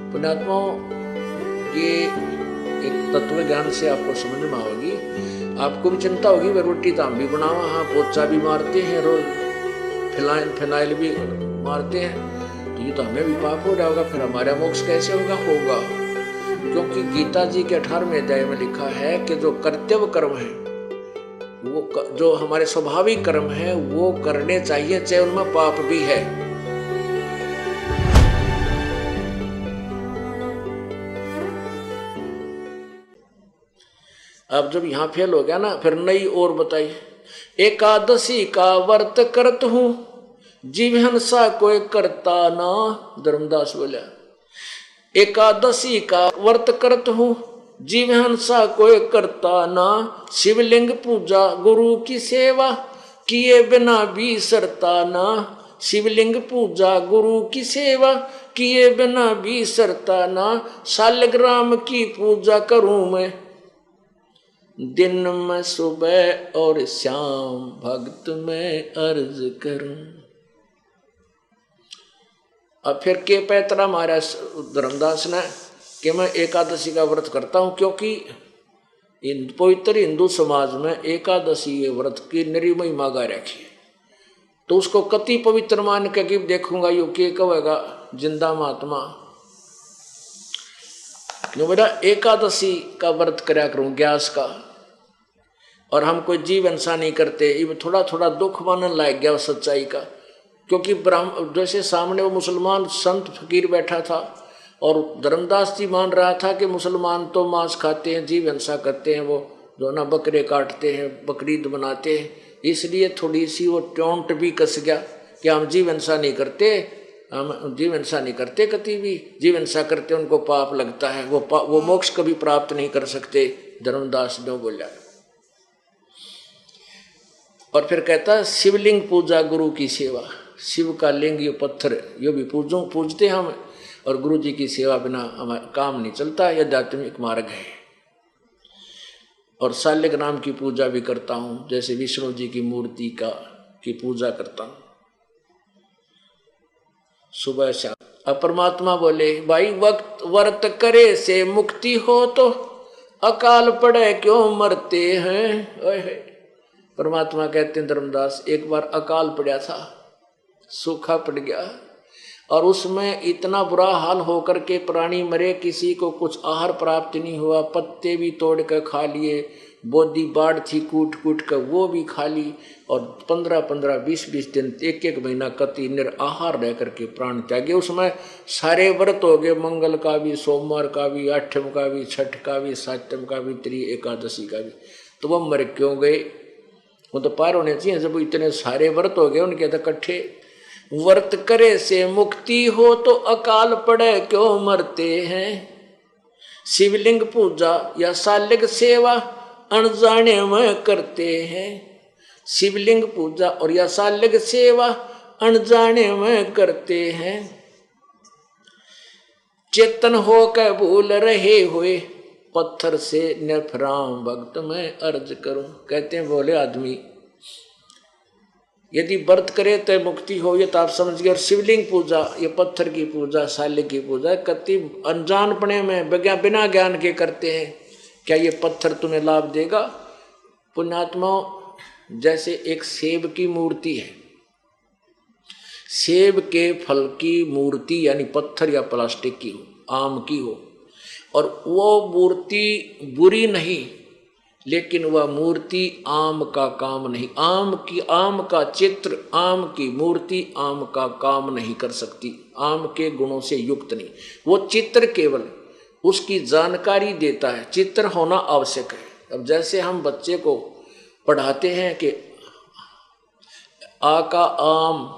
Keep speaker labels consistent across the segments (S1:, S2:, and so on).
S1: पुण्यात्मा, ये एक तत्व ज्ञान से आपको समझ में आओगी। आपको भी चिंता होगी, वे रोटी तो हम भी बनावा, हाँ पोचा भी मारते हैं रोज, फिनाइल भी मारते हैं, तो ये तो हमें भी पाप हो जाएगा, फिर हमारा मोक्ष कैसे होगा? क्योंकि गीता जी के 18वें अध्याय में लिखा है कि जो कर्तव्य कर्म है, वो जो हमारे स्वाभाविक कर्म है वो करने चाहिए, चाहे उनमें पाप भी है। अब जब यहां फेल हो गया ना, फिर नई और बताई। एकादशी का व्रत करत हूं, जीव हिंसा कोई करता ना। धर्मदास बोला, एकादशी का व्रत करत हूं, जीव हिंसा कोई करता ना। शिवलिंग पूजा गुरु की सेवा, किए बिना भी सरता ना। शिवलिंग पूजा गुरु की सेवा, किए बिना भी सरता ना। शालिग्राम की पूजा करूं मैं, दिन में सुबह और शाम भक्त में अर्ज करूं। अब फिर के पैतरा मारा धर्मदास ने कि मैं एकादशी का व्रत करता हूं, क्योंकि पवित्र हिंदू समाज में एकादशी व्रत की निरी महिमा गा रखी है, तो उसको कति पवित्र मान के कि देखूंगा यू के कहेगा जिंदा महात्मा, क्यों बेटा एकादशी का व्रत कराया करूं ग्यास का, और हम कोई जीव हिंसा नहीं करते। ये थोड़ा थोड़ा दुख मानने लग गया सच्चाई का, क्योंकि ब्राह्मण जैसे सामने वो मुसलमान संत फकीर बैठा था और धर्मदास जी मान रहा था कि मुसलमान तो मांस खाते हैं, जीव हिंसा करते हैं, वो जो ना बकरे काटते हैं, बकरीद बनाते हैं, इसलिए थोड़ी सी वो टोंट भी कस गया कि हम जीव हिंसा नहीं करते, हम जीव हिंसा नहीं करते, कभी भी जीव हिंसा करते उनको पाप लगता है, वो मोक्ष कभी प्राप्त नहीं कर सकते। धर्मदास ने बोला, और फिर कहता शिवलिंग पूजा गुरु की सेवा, शिव का लिंग ये पत्थर ये भी पूजते हम, और गुरु जी की सेवा बिना हमारा काम नहीं चलता, यह आध्यात्मिक मार्ग है। और शालिग्राम की पूजा भी करता हूँ, जैसे विष्णु जी की मूर्ति की पूजा करता हूँ सुबह शाम। अब परमात्मा बोले, भाई वक्त व्रत करे से मुक्ति हो, तो अकाल पड़े क्यों मरते हैं। परमात्मा कहते हैं धर्मदास, एक बार अकाल पड़ा था, सूखा पड़ गया, और उसमें इतना बुरा हाल होकर के प्राणी मरे, किसी को कुछ आहार प्राप्त नहीं हुआ, पत्ते भी तोड़ कर खा लिए, बोधी बाढ़ थी कूट कूट कर वो भी खा ली, और 15-15, 20-20 दिन, एक महीना कति निराहार रह करके प्राण त्यागे। उसमें सारे व्रत हो गए, मंगल का भी, सोमवार का भी, आठम का भी, छठ का भी, सातम का भी, त्रि एकादशी का भी, तो वह मर क्यों गए? वो तो पार होने चाहिए, जब इतने सारे व्रत हो गए उनके तो इकट्ठे। व्रत करे से मुक्ति हो, तो अकाल पड़े क्यों मरते हैं। शिवलिंग पूजा या शालिग सेवा अनजाने में करते हैं। शिवलिंग पूजा और या शालिग सेवा अनजाने में करते हैं। चेतन हो के भूल रहे हुए, पत्थर से नफराम भक्त में अर्ज करूं। कहते हैं बोले आदमी यदि व्रत करे तो मुक्ति हो, ये तो आप समझ गए। और शिवलिंग पूजा, ये पत्थर की पूजा, शालिग की पूजा कति अनजानपने में बिना ज्ञान के करते हैं। क्या ये पत्थर तुम्हें लाभ देगा? पुण्यात्मा, जैसे एक सेब की मूर्ति है, सेब के फल की मूर्ति यानी पत्थर या प्लास्टिक की हो, आम की हो, और वो मूर्ति बुरी नहीं, लेकिन वह मूर्ति आम का काम नहीं, आम का चित्र, आम की मूर्ति आम का काम नहीं कर सकती, आम के गुणों से युक्त नहीं। वो चित्र केवल उसकी जानकारी देता है, चित्र होना आवश्यक है। अब जैसे हम बच्चे को पढ़ाते हैं कि आ का आम,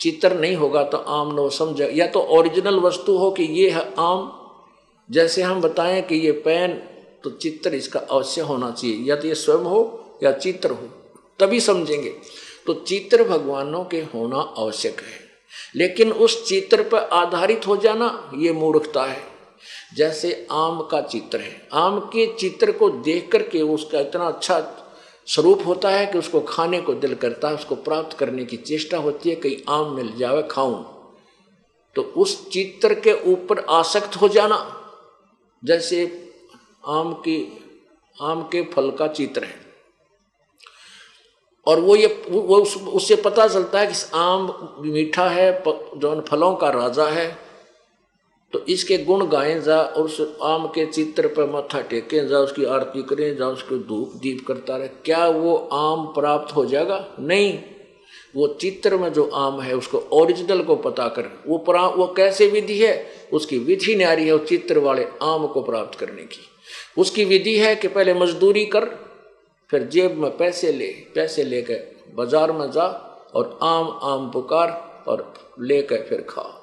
S1: चित्र नहीं होगा तो आम न समझे, या तो ओरिजिनल वस्तु हो कि ये है आम, जैसे हम बताएं कि ये पेन, तो चित्र इसका अवश्य होना चाहिए, या तो ये स्वयं हो या चित्र हो, तभी समझेंगे। तो चित्र भगवानों के होना आवश्यक है, लेकिन उस चित्र पर आधारित हो जाना ये मूर्खता है। जैसे आम का चित्र है, आम के चित्र को देख करके उसका इतना अच्छा स्वरूप होता है कि उसको खाने को दिल करता है, उसको प्राप्त करने की चेष्टा होती है, कहीं आम मिल जावे खाऊं। तो उस चित्र के ऊपर आसक्त हो जाना, जैसे आम के फल का चित्र है, और वो उससे पता चलता है कि आम मीठा है, जो फलों का राजा है, तो इसके गुण गाएं जा, और उस आम के चित्र पर माथा टेकें जा, उसकी आरती करें जा, उसको धूप दीप करता रहे। क्या वो आम प्राप्त हो जाएगा? नहीं। वो चित्र में जो आम है उसको ओरिजिनल को पता कर, वो कैसे विधि है, उसकी विधि न्यारी है उस चित्र वाले आम को प्राप्त करने की। उसकी विधि है कि पहले मजदूरी कर, फिर जेब में पैसे लेकर बाजार में जा और आम पुकार और लेकर फिर खा।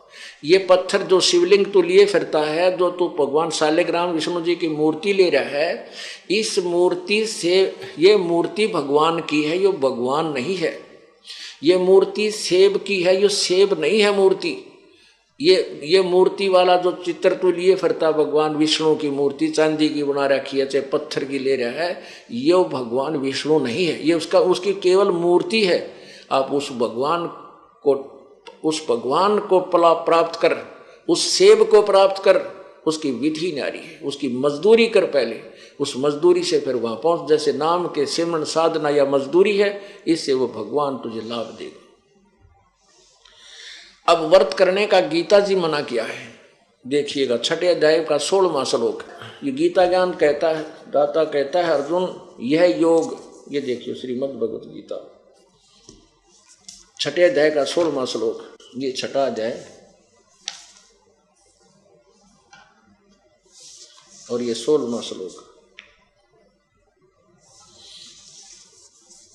S1: ये पत्थर जो शिवलिंग तू लिए फिरता है, जो तू भगवान शालिग्राम विष्णु जी की मूर्ति ले रहा है, इस मूर्ति से, ये मूर्ति भगवान की है, ये भगवान नहीं है। ये मूर्ति सेब की है, ये सेब नहीं है मूर्ति। ये मूर्ति वाला जो चित्र तू लिए फिरता, भगवान विष्णु की मूर्ति चांदी की बना रखी है, चाहे पत्थर की ले रहा है, ये भगवान विष्णु नहीं है, ये उसकी केवल मूर्ति है। आप उस भगवान को प्राप्त कर, उस सेब को प्राप्त कर, उसकी विधि न्यारी है, उसकी मजदूरी कर पहले, उस मजदूरी से फिर वहां पहुंच। जैसे नाम के सिमरन साधना या मजदूरी है, इससे वो भगवान तुझे लाभ देगा। अब व्रत करने का गीता जी मना किया है, देखिएगा 6 अध्याय का 16वां श्लोक। ये गीता ज्ञान कहता है, दाता कहता है अर्जुन यह योग, ये देखिए श्रीमद् भगवत गीता 6 अध्याय का 16वां श्लोक, ये 6वां अध्याय और ये 16वां श्लोक।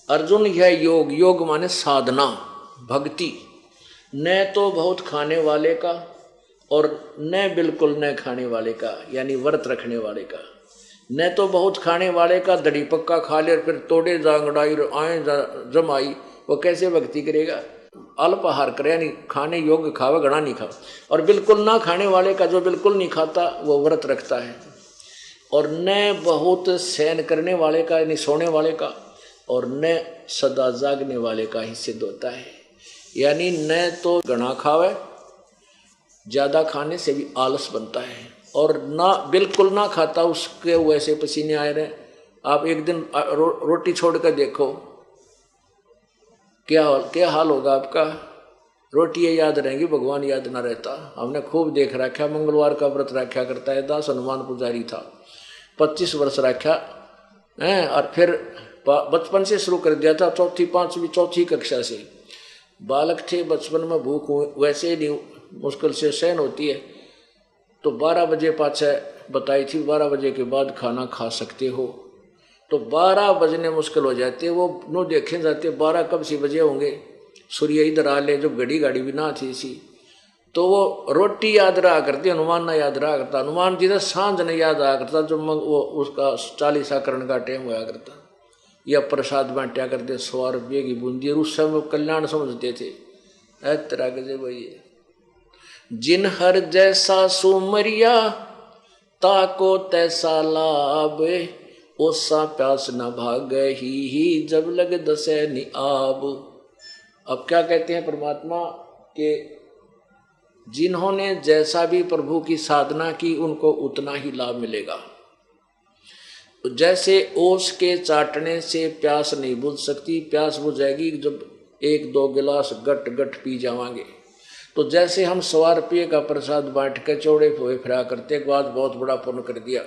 S1: अर्जुन यह योग माने साधना, भक्ति, न तो बहुत खाने वाले का और न बिल्कुल न खाने वाले का, यानी व्रत रखने वाले का। न तो बहुत खाने वाले का दड़ी पक्का खा ले और फिर तोड़े जांगड़ाई आए जमाई, वो कैसे भक्ति करेगा? अल्पाहार करे, यानी खाने योग्य खावे, घना नहीं खावे। और बिल्कुल ना खाने वाले का, जो बिल्कुल नहीं खाता, वो व्रत रखता है। और न बहुत सहन करने वाले का, यानी सोने वाले का, और न सदा जागने वाले का ही सिद्ध होता है। यानी न तो घना खावे, ज्यादा खाने से भी आलस बनता है, और ना बिल्कुल ना खाता, उसके वैसे पसीने आए रहे। आप एक दिन रोटी छोड़ कर देखो, क्या हाल होगा आपका। रोटी ये याद रहेंगी, भगवान याद ना रहता। हमने खूब देख रखा, मंगलवार का व्रत रखा करता है, दास हनुमान पुजारी था, 25 वर्ष रखा है, और फिर बचपन से शुरू कर दिया था, चौथी कक्षा से। बालक थे, बचपन में भूख वैसे नहीं मुश्किल से सहन होती है, तो 12 बजे पाछे बताई थी, 12 बजे के बाद खाना खा सकते हो। तो 12 बजने मुश्किल हो जाते, वो नो देखे जाते 12 कब से बजे होंगे, सूर्य इधर आ ले, जो गाड़ी भी ना थी सी। तो वो रोटी याद रहा करती, हनुमान ना याद रहा करता, हनुमान जी तो सांझ ने याद आया करता, जो वो उसका 40 का टाइम होया करता, या प्रसाद बांटा करते 100 रुपये की बूंदी, उस समय कल्याण समझते थे। तरह के भाई, जिन हर जैसा सुमरिया ताको तैसा लाभ, ओसा प्यास न भागे ही जब लग दसे निआब। अब क्या कहते हैं परमात्मा के, जिन्होंने जैसा भी प्रभु की साधना की, उनको उतना ही लाभ मिलेगा। जैसे ओस के चाटने से प्यास नहीं बुझ सकती, प्यास बुझेगी जब 1-2 गिलास गट पी जावांगे। तो जैसे हम 100 रुपये का प्रसाद बांट के चौड़े हुए फिरा करते, के बाद बहुत बड़ा पुण्य कर दिया।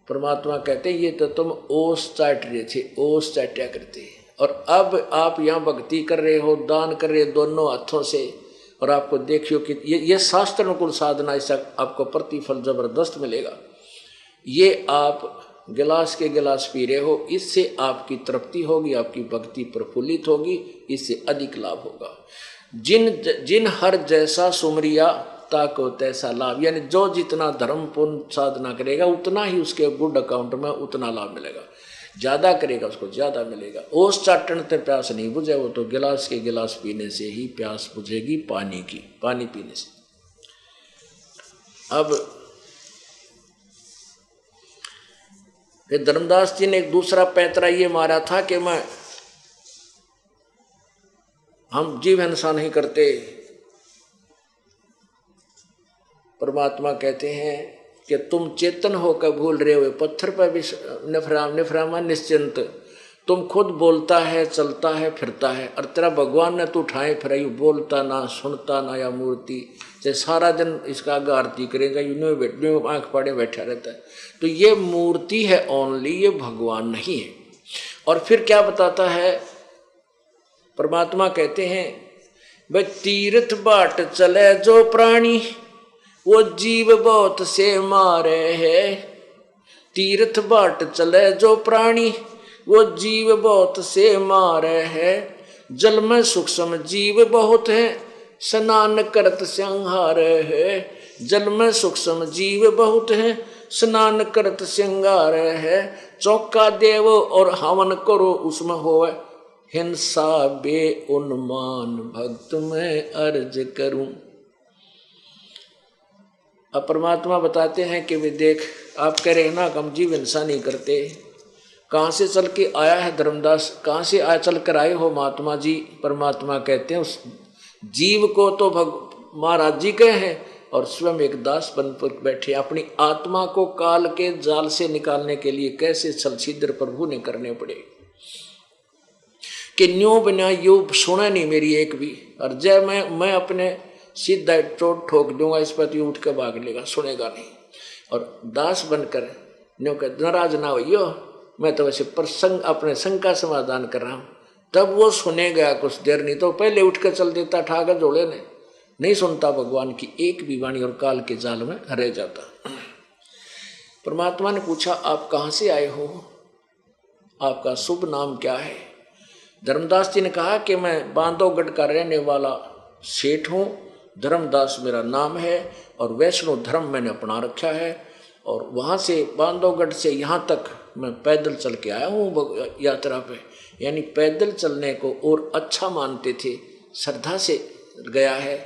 S1: परमात्मा कहते हैं ये तो तुम ओस चाट रहे थे, ओस चाटा करते, और अब आप यहाँ भक्ति कर रहे हो, दान कर रहे हो दोनों हाथों से, और आपको देखियो कि ये शास्त्र अनुकूल साधना, इससे आपको प्रतिफल जबरदस्त मिलेगा। ये आप गिलास के गिलास पी रहे हो, इससे आपकी तृप्ति होगी, आपकी भक्ति प्रफुल्लित होगी, इससे अधिक लाभ होगा। जिन हर जैसा सुमरिया ताको तैसा लाभ, यानी जो जितना धर्म पुण्य साधना करेगा, उतना ही उसके गुड अकाउंट में उतना लाभ मिलेगा। ज्यादा करेगा उसको ज्यादा मिलेगा। ओस चाटन से प्यास नहीं बुझे, वो तो गिलास के गिलास पीने से ही प्यास बुझेगी, पानी पीने से। अब फिर धर्मदास जी ने एक दूसरा पैतरा ये मारा था कि हम जीव हिंसा नहीं करते, परमात्मा कहते हैं कि तुम चेतन होकर भूल रहे हो, पत्थर पर भी निफरामा निश्चिंत, तुम खुद बोलता है, चलता है, फिरता है, और तेरा भगवान ने तू उठाए फिर बोलता ना, सुनता ना, या मूर्ति से सारा दिन इसका आरती करेगा, यूं आंख पाड़े बैठा रहता है। तो ये मूर्ति है ओनली, ये भगवान नहीं है। और फिर क्या बताता है परमात्मा, कहते हैं भाई तीर्थ बाट चले जो प्राणी, वो जीव बहुत से मारे है। तीर्थ बाट चले जो प्राणी, वो जीव बहुत से मारे है। जल में सूक्ष्म जीव बहुत है, स्नान करत संहार है। जल में सूक्ष्म जीव बहुत है, स्नान करत श्रृंगार है। चौका देव और हवन करो, उसमें होवे हिंसा बे उन्मान, भक्त में अर्ज करूं। अब परमात्मा बताते हैं कि वे देख, आप कह रहे ना हम जीव हिंसा नहीं करते, कहाँ से चल के आया है धर्मदास, कहाँ से आया चल कर आए हो महात्मा जी। परमात्मा कहते हैं उस जीव को तो महाराज जी कहे हैं, और स्वयं एक दास बन पर बैठे। अपनी आत्मा को काल के जाल से निकालने के लिए कैसे छल छिद्र प्रभु ने करने पड़े कि न्यू बिना यू सुना नहीं मेरी एक भी, और जय मैं अपने सीधा चोट ठोक दूंगा इस पर, यू उठ के भाग लेगा, सुनेगा नहीं। और दास बनकर न्यू का नाराज ना होइयो, मैं तो वैसे प्रसंग अपने संग का समाधान कर रहा हूं। तब वो सुनेगा कुछ देर, नहीं तो पहले उठ कर चल देता ठाकर जोड़े ने, नहीं सुनता भगवान की एक भी वाणी, और काल के जाल में रह जाता। परमात्मा ने पूछा आप कहां से आए हो, आपका शुभ नाम क्या है। धर्मदास जी ने कहा कि मैं बांधवगढ़ का रहने वाला सेठ हूं, धर्मदास मेरा नाम है, और वैष्णव धर्म मैंने अपना रखा है। और वहां से बांधवगढ़ से यहाँ तक मैं पैदल चल के आया हूँ यात्रा पे, यानी पैदल चलने को और अच्छा मानते थे, श्रद्धा से गया है।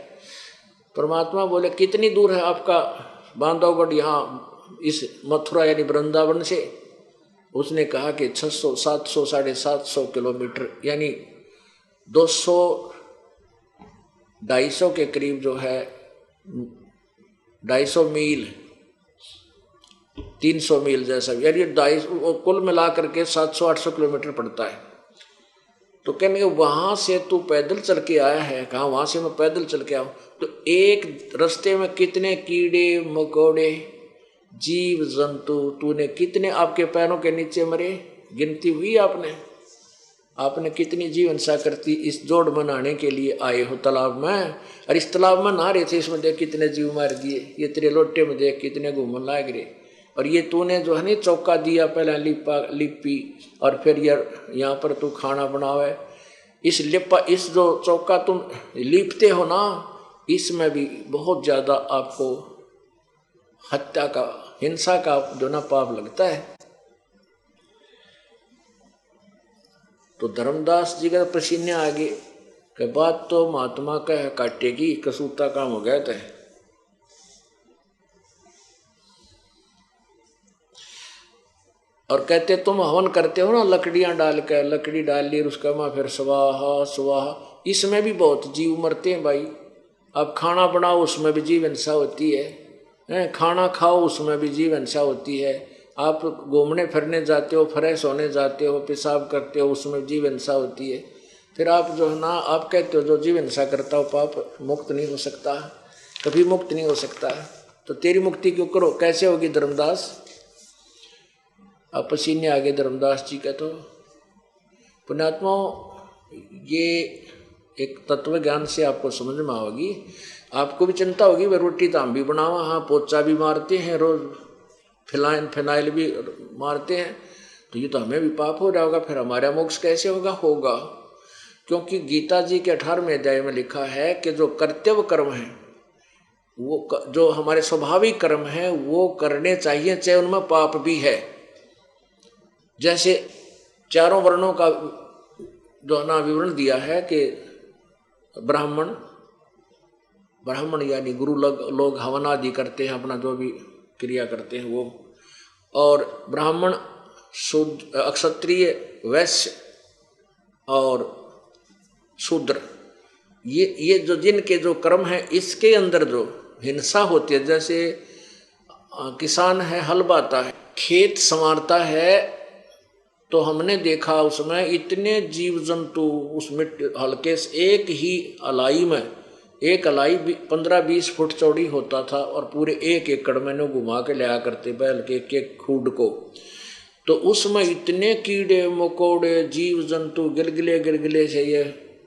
S1: परमात्मा बोले कितनी दूर है आपका बांधवगढ़ यहाँ इस मथुरा यानी वृंदावन से। उसने कहा कि 600, 700, 750 किलोमीटर, यानी 200, 250 के करीब जो है, 250 मील, 300 मील जैसा, यानी 250 कुल मिला करके 700-800 किलोमीटर पड़ता है। तो कहने वहां से तू पैदल चल के आया है। कहा वहां से मैं पैदल चल के आऊं, तो एक रास्ते में कितने कीड़े मकोड़े जीव जंतु तूने कितने आपके पैरों के नीचे मरे, गिनती हुई आपने? आपने कितनी जीव हिंसा करती, इस जोड़ मनाने के लिए आए हो तालाब में, और इस तालाब में नहा रहे थे, इसमें देख कितने जीव मार दिए, ये तेरे लोटे में देख कितने घूमन लाग रहे। और ये तूने जो है नहीं चौका दिया, पहले लिपी, और फिर यार यहाँ पर तू खाना बनावे, इस इस जो चौका तुम लीपते हो ना, इसमें भी बहुत ज्यादा आपको हत्या का, हिंसा का जो ना पाप लगता है। तो धर्मदास जी का पसीने आ गए कि बात तो महात्मा का है, काटेगी, कसूता काम हो गया था। और कहते तुम हवन करते हो ना लकड़ियां डाल कर, लकड़ी डाल ली उसका माँ फिर स्वाहा स्वाहा, इसमें भी बहुत जीव मरते हैं भाई। अब खाना बनाओ उसमें भी जीव हिंसा होती है, खाना खाओ उसमें भी जीव हिंसा होती है। आप घूमने फिरने जाते हो, फ्रेश होने जाते हो, पेशाब करते हो, उसमें जीव हिंसा होती है। फिर आप जो है ना, आप कहते हो जो जीव हिंसा करता हो पाप मुक्त नहीं हो सकता, कभी मुक्त नहीं हो सकता। तो तेरी मुक्ति क्यों करो, कैसे होगी धर्मदास? अब पसीने आगे धर्मदास जी का। तो पुण्यात्मा, ये एक तत्व ज्ञान से आपको समझ में आओगी। आपको भी चिंता होगी, वे रोटी तो हम भी बनावा, हाँ पोचा भी मारते हैं रोज, फिनाइल भी मारते हैं, तो ये तो हमें भी पाप हो जाएगा, फिर हमारा मोक्ष कैसे होगा? क्योंकि गीता जी के 18वें अध्याय में लिखा है कि जो कर्तव्य कर्म है, वो जो हमारे स्वाभाविक कर्म है वो करने चाहिए, चाहे उनमें पाप भी है। जैसे चारों वर्णों का जो ना विवरण दिया है कि ब्राह्मण यानी गुरु लोग हवन आदि करते हैं, अपना जो भी क्रिया करते हैं वो, और ब्राह्मण, शुद्ध, क्षत्रिय, वैश्य और शूद्र, ये जो जिनके जो कर्म है, इसके अंदर जो हिंसा होती है। जैसे किसान है, हल बाता है, खेत संवारता है, तो हमने देखा उसमें इतने जीव जंतु उस मिट्टी हल्के से एक ही अलाई में, एक अलाई 15-20 फुट चौड़ी होता था और पूरे 1 एकड़ में घुमा के लिया करते बैल के एक खूड को। तो उसमें इतने कीड़े मकोड़े जीव जंतु गिलगिले से, ये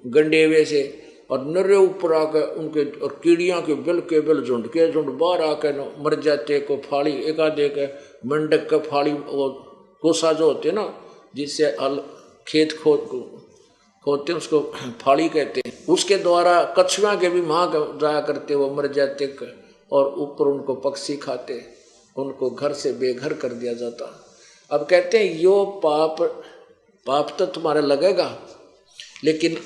S1: गंडेवे से, और नरे ऊपर आकर उनके और कीड़ियाँ के बिल झुंड के झुंड बाहर आकर मर जाते। को फाड़ी एकाधे के मंडक का फाड़ी, वो कोसा जो होते ना जिससे खेत खोदते हैं उसको फाड़ी कहते हैं, उसके द्वारा कछुआ के भी माँ जाया करते, वो मर जाते और ऊपर उनको पक्षी खाते, उनको घर से बेघर कर दिया जाता। अब कहते हैं यो पाप तो तुम्हारा लगेगा, लेकिन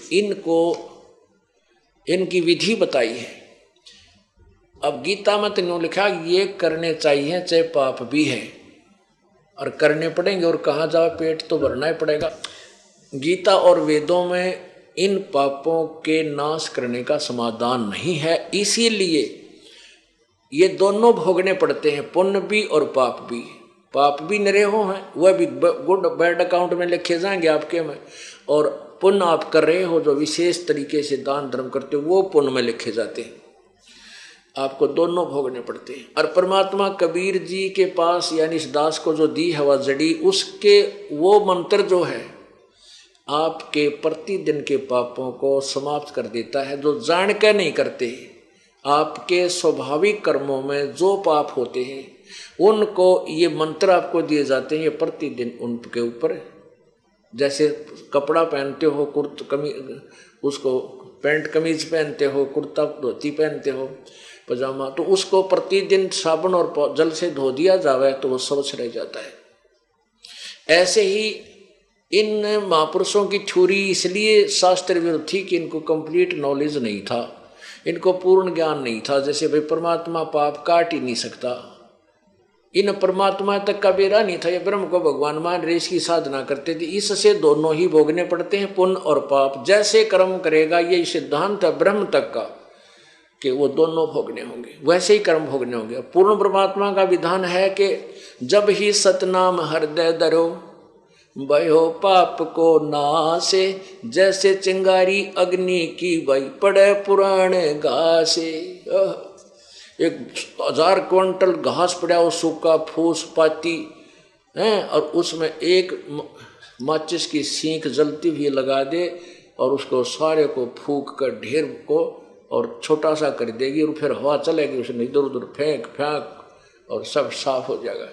S1: इनकी विधि बताई है। अब गीता में तो लिखा ये करने चाहिए चाहे पाप भी है, और करने पड़ेंगे, और कहाँ जाओ पेट तो भरना ही पड़ेगा। गीता और वेदों में इन पापों के नाश करने का समाधान नहीं है, इसीलिए ये दोनों भोगने पड़ते हैं, पुण्य भी और पाप भी। पाप भी निरेहो हैं, वह भी गुड बैड अकाउंट में लिखे जाएंगे आपके में, और पुण्य आप कर रहे हो जो विशेष तरीके से दान धर्म करते हो वो पुण्य में लिखे जाते हैं। आपको दोनों भोगने पड़ते हैं। और परमात्मा कबीर जी के पास यानी इस दास को जो दी है वह जड़ी, उसके वो मंत्र जो है आपके प्रतिदिन के पापों को समाप्त कर देता है, जो जान के नहीं करते। आपके स्वाभाविक कर्मों में जो पाप होते हैं उनको ये मंत्र आपको दिए जाते हैं, ये प्रतिदिन उनके ऊपर, जैसे कपड़ा पहनते हो, कमीज, उसको पैंट कमीज पहनते हो, कुर्ता धोती पहनते हो, पजामा, तो उसको प्रतिदिन साबुन और जल से धो दिया जावे तो वो स्वच्छ रह जाता है। ऐसे ही इन महापुरुषों की थ्योरी इसलिए शास्त्र विरुद्ध थी कि इनको कंप्लीट नॉलेज नहीं था, इनको पूर्ण ज्ञान नहीं था। जैसे भाई परमात्मा पाप काट ही नहीं सकता, इन परमात्मा तक का बेरा नहीं था, ये ब्रह्म को भगवान मान रहे, इसकी साधना करते थे। इससे दोनों ही भोगने पड़ते हैं, पुण्य और पाप। जैसे कर्म करेगा, ये सिद्धांत है ब्रह्म तक का कि वो दोनों भोगने होंगे, वैसे ही कर्म भोगने होंगे। पूर्ण परमात्मा का विधान है कि जब ही सतनाम हृदय धरो भयो पाप को नासे, जैसे चिंगारी अग्नि की वही पड़े पुराने घासे। 1000 क्विंटल घास पड़ा हो, सूखा फूस पाती है, और उसमें एक माचिस की सीख जलती हुई लगा दे और उसको सारे को फूंक कर ढेर को और छोटा सा कर देगी, और फिर हवा चलेगी, उसने इधर उधर फेंक और सब साफ हो जाएगा।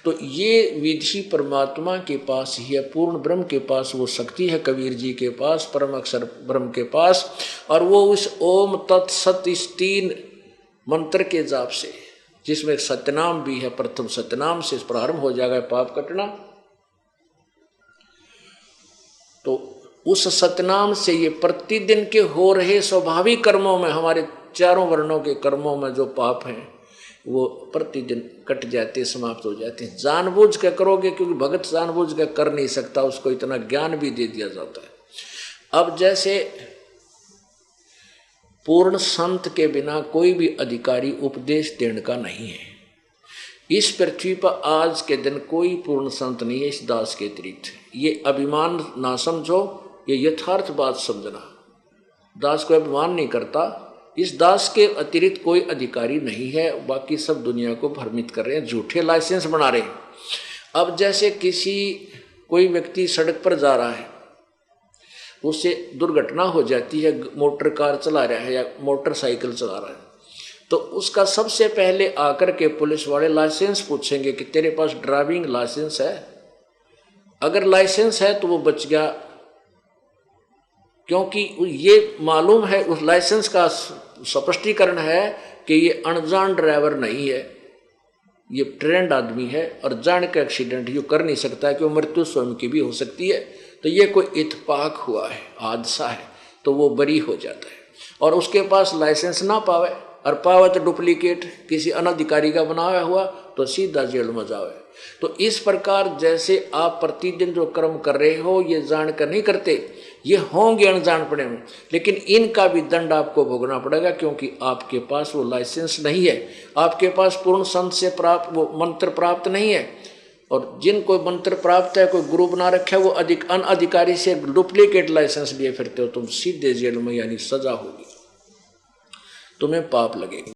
S1: तो ये विधि परमात्मा के पास ही है, पूर्ण ब्रह्म के पास वो शक्ति है, कबीर जी के पास, परम अक्षर ब्रह्म के पास। और वो उस ओम तत्सत इस 3 मंत्र के जाप से, जिसमें सत्यनाम भी है, प्रथम सत्यनाम से प्रारंभ हो जाएगा पाप कटना। तो उस सतनाम से ये प्रतिदिन के हो रहे स्वाभाविक कर्मों में, हमारे चारों वर्णों के कर्मों में जो पाप हैं वो प्रतिदिन कट जाते, समाप्त हो जाते हैं। जानबूझ के करोगे, क्योंकि भगत जानबूझ के कर नहीं सकता, उसको इतना ज्ञान भी दे दिया जाता है। अब जैसे पूर्ण संत के बिना कोई भी अधिकारी उपदेश देने का नहीं है। इस पृथ्वी पर आज के दिन कोई पूर्ण संत नहीं है इस दास के अतिरिक्त। ये अभिमान ना समझो, ये यथार्थ बात समझना। दास को अभिमान नहीं करता, इस दास के अतिरिक्त कोई अधिकारी नहीं है, बाकी सब दुनिया को भ्रमित कर रहे हैं, झूठे लाइसेंस बना रहे हैं। अब जैसे कोई व्यक्ति सड़क पर जा रहा है, उससे दुर्घटना हो जाती है, मोटर कार चला रहा है या मोटरसाइकिल चला रहा है, तो उसका सबसे पहले आकर के पुलिस वाले लाइसेंस पूछेंगे कि तेरे पास ड्राइविंग लाइसेंस है। अगर लाइसेंस है तो वो बच गया, क्योंकि ये मालूम है, उस लाइसेंस का स्पष्टीकरण है कि ये अनजान ड्राइवर नहीं है, ये ट्रेंड आदमी है, और जान के एक्सीडेंट ये कर नहीं सकता है, क्योंकि मृत्यु स्वयं की भी हो सकती है। तो ये कोई इत्तेफाक हुआ है, हादसा है, तो वो बरी हो जाता है। और उसके पास लाइसेंस ना पावे, और पावे तो डुप्लीकेट किसी अनधिकारी का बनाया हुआ, तो सीधा जेल में जावे। तो इस प्रकार जैसे आप प्रतिदिन जो कर्म कर रहे हो ये जान कर नहीं करते, ये होंगे अनजान पड़े में, लेकिन इनका भी दंड आपको भोगना पड़ेगा, क्योंकि आपके पास वो लाइसेंस नहीं है, आपके पास पूर्ण संत से प्राप्त वो मंत्र प्राप्त नहीं है। और जिनको मंत्र प्राप्त है, कोई गुरु बना रखा है, वो अनअधिकारी से डुप्लीकेट लाइसेंस लिए फिरते हो, तुम सीधे जेल में, यानी सजा होगी, तुम्हें पाप लगेगा।